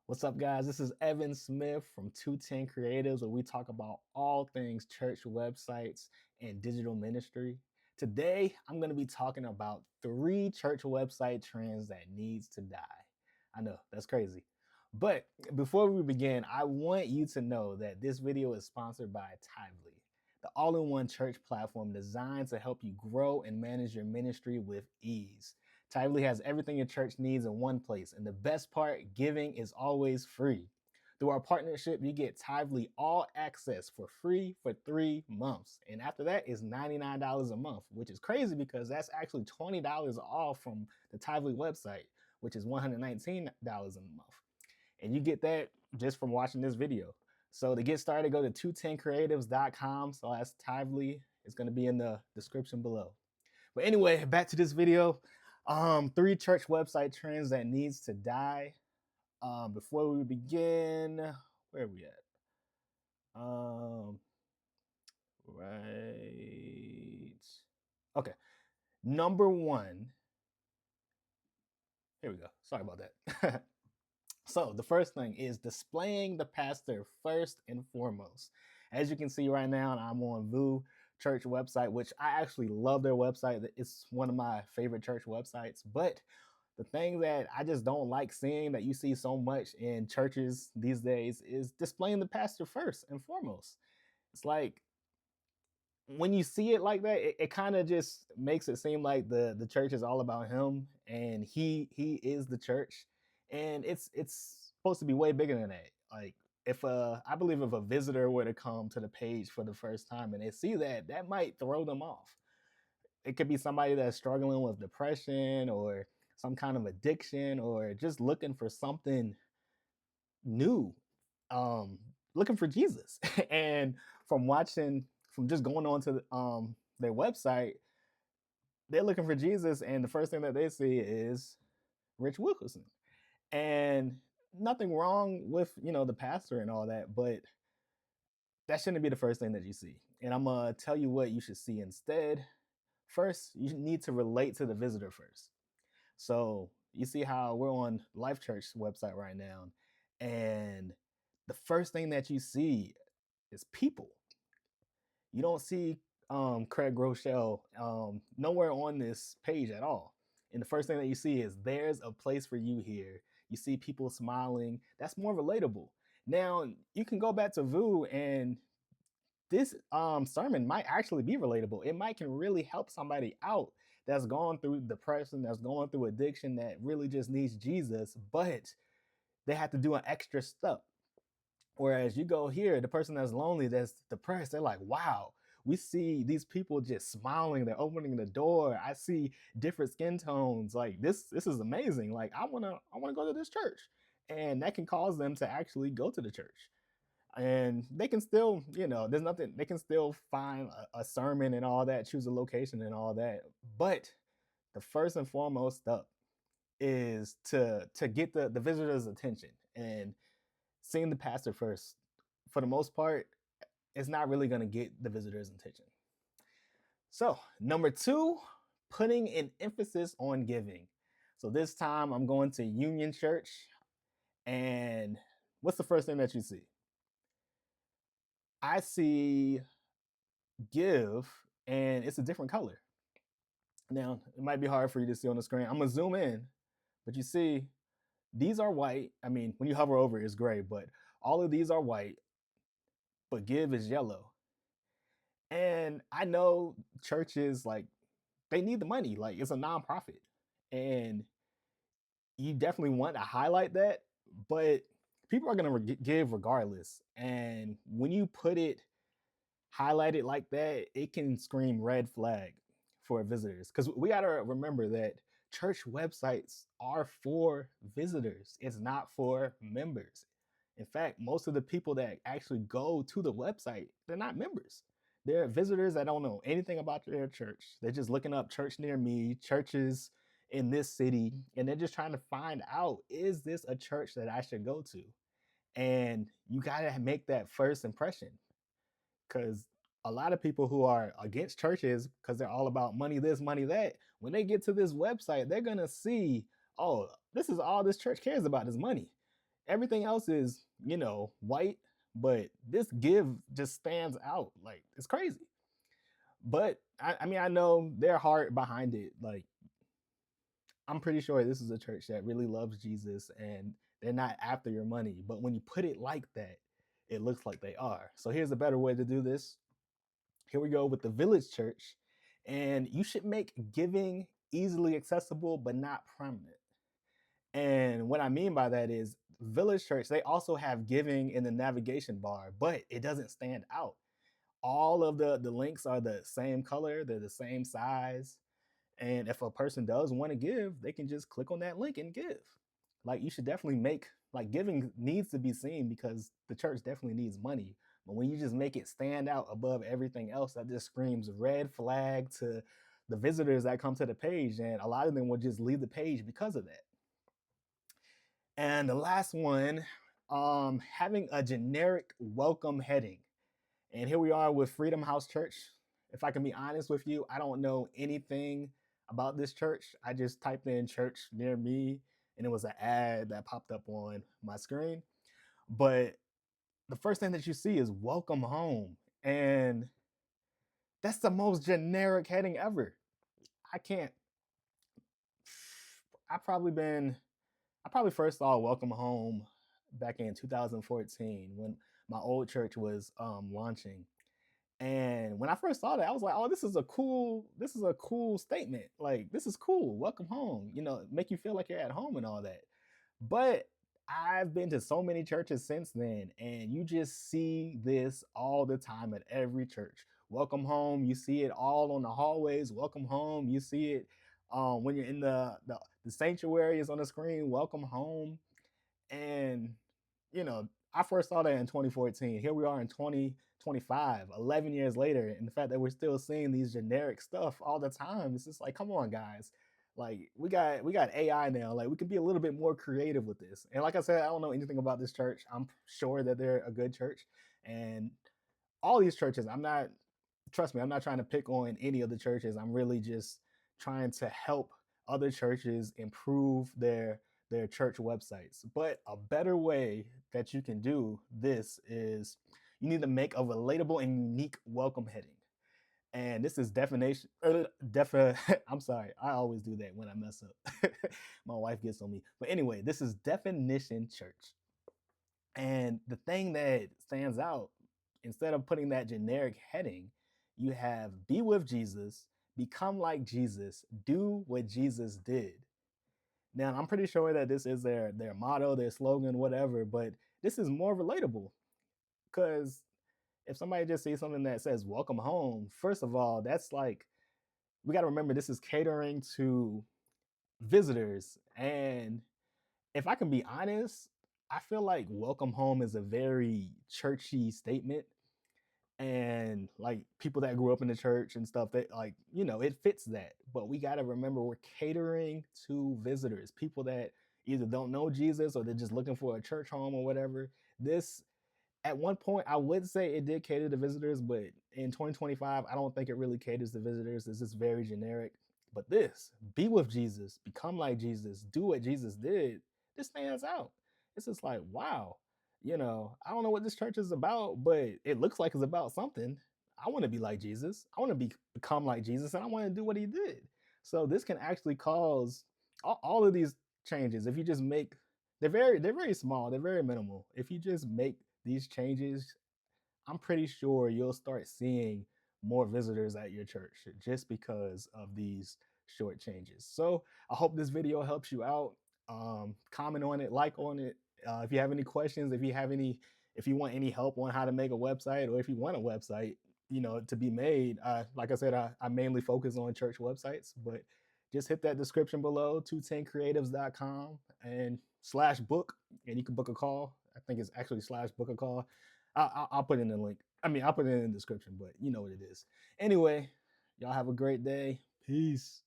What's up, guys? This is Evan Smith from 210 Creatives, where we talk about all things church websites and digital ministry. Today, I'm going to be talking about 3 church website trends that needs to die. I know, that's crazy. But before we begin, I want you to know that this video is sponsored by Tithely, the all-in-one church platform designed to help you grow and manage your ministry with ease. Tithely has everything your church needs in one place. And the best part, giving is always free. Through our partnership, you get Tithely All Access for free for 3 months. And after that is $99 a month, which is crazy because that's actually $20 off from the Tithely website, which is $119 a month. And you get that just from watching this video. So to get started, go to 210creatives.com/Tithely. It's going to be in the description below. But anyway, back to this video. 3 church website trends that needs to die. Before we begin, where are we at? Right. Okay. Number 1. Here we go. Sorry about that. So the first thing is displaying the pastor first and foremost. As you can see right now, I'm on VU Church website, which I actually love their website. It's one of my favorite church websites. But the thing that I just don't like seeing that you see so much in churches these days is displaying the pastor first and foremost. It's like when you see it like that, it kind of just makes it seem like the church is all about him and he is the church. And it's supposed to be way bigger than that. Like if I believe if a visitor were to come to the page for the first time and they see that, that might throw them off. It could be somebody that's struggling with depression or some kind of addiction or just looking for something new, looking for Jesus. And from just going on to their website, they're looking for Jesus, and the first thing that they see is Rich Wilkerson. And nothing wrong with the pastor and all that, but that shouldn't be the first thing that you see. And I'm gonna tell you what you should see instead. First, you need to relate to the visitor first. So you see how we're on Life Church website right now, and the first thing that you see is people. You don't see Craig Groeschel nowhere on this page at all. And the first thing that you see is there's a place for you here. You see people smiling. That's more relatable. Now you can go back to VU, and this sermon might actually be relatable. It might can really help somebody out that's gone through depression, that's going through addiction, that really just needs Jesus, but they have to do an extra step. Whereas you go here, the person that's lonely, that's depressed, they're like, wow, we see these people just smiling, they're opening the door. I see different skin tones. Like this is amazing. Like I wanna go to this church. And that can cause them to actually go to the church. And they can still, there's nothing, they can still find a sermon and all that, choose a location and all that. But the first and foremost step is to get the visitor's attention. And seeing the pastor first, for the most part, it's not really going to get the visitor's attention. So, number 2, putting an emphasis on giving. So this time I'm going to Union Church, and what's the first thing that you see? I see give, and it's a different color. Now, it might be hard for you to see on the screen. I'm going to zoom in, but you see, these are white. I mean, when you hover over, it's gray, but all of these are white, but give is yellow. And I know churches, like, they need the money. Like, it's a nonprofit. And you definitely want to highlight that, but people are going to give regardless. And when you put it highlighted like that, it can scream red flag for visitors. Because we got to remember that church websites are for visitors, it's not for members. In fact, most of the people that actually go to the website, they're not members. They're visitors that don't know anything about their church. They're just looking up church near me, churches in this city, and they're just trying to find out, is this a church that I should go to? And you got to make that first impression, because a lot of people who are against churches because they're all about money this, money that, when they get to this website, they're going to see, oh, this is all this church cares about is money. Everything else is, white, but this give just stands out. Like, it's crazy. But I mean, I know their heart behind it. Like, I'm pretty sure this is a church that really loves Jesus and they're not after your money. But when you put it like that, it looks like they are. So here's a better way to do this. Here we go with the Village Church. And you should make giving easily accessible, but not prominent. And what I mean by that is Village Church, they also have giving in the navigation bar, but it doesn't stand out. All of the links are the same color, they're the same size. And if a person does want to give, they can just click on that link and give. Like, you should definitely make, like, giving needs to be seen because the church definitely needs money. But when you just make it stand out above everything else, that just screams red flag to the visitors that come to the page. And a lot of them will just leave the page because of that. And the last one, having a generic welcome heading. And here we are with Freedom House Church. If I can be honest with you, I don't know anything about this church. I just typed in church near me and it was an ad that popped up on my screen. But the first thing that you see is welcome home. And that's the most generic heading ever. I can't, I probably been I probably first saw Welcome Home back in 2014 when my old church was launching. And when I first saw that, I was like, "Oh, this is a cool statement. Like, this is cool. Welcome home. Make you feel like you're at home and all that." But I've been to so many churches since then, and you just see this all the time at every church. Welcome home. You see it all on the hallways. Welcome home. You see it when you're in the sanctuary is on the screen. Welcome home. And I first saw that in 2014. Here we are in 2025, 11 years later, and the fact that we're still seeing these generic stuff all the time, it's just like, come on, guys. Like, we got AI now. Like, we could be a little bit more creative with this. And like I said, I don't know anything about this church. I'm sure that they're a good church. And all these churches, trust me, I'm not trying to pick on any of the churches. I'm really just trying to help other churches improve their church websites. But a better way that you can do this is you need to make a relatable and unique welcome heading. And this is definition. I'm sorry, I always do that when I mess up. My wife gets on me. But anyway, this is definition church. And the thing that stands out, instead of putting that generic heading, you have be with Jesus, become like Jesus, do what Jesus did. Now, I'm pretty sure that this is their motto, their slogan, whatever, but this is more relatable because if somebody just sees something that says welcome home, first of all, that's like, we got to remember this is catering to visitors. And if I can be honest, I feel like welcome home is a very churchy statement. And like people that grew up in the church and stuff, that, like, it fits that. But we got to remember we're catering to visitors, people that either don't know Jesus or they're just looking for a church home or whatever. This, at one point, I would say it did cater to visitors, but in 2025, I don't think it really caters to visitors. It's just very generic. But this, be with Jesus, become like Jesus, do what Jesus did, this stands out. It's just like, wow, I don't know what this church is about, but it looks like it's about something. I want to be like Jesus. I want to become like Jesus, and I want to do what he did. So this can actually cause all of these changes. If you just make, they're very small, they're very minimal. If you just make these changes, I'm pretty sure you'll start seeing more visitors at your church just because of these short changes. So I hope this video helps you out. Comment on it, like on it. If you have any questions, if you want any help on how to make a website, or if you want a website, to be made, like I said, I mainly focus on church websites, but just hit that description below, 210creatives.com and /book, and you can book a call. I think it's actually /book a call. I'll put in the link. I mean, I'll put it in the description, but you know what it is. Anyway, y'all have a great day. Peace.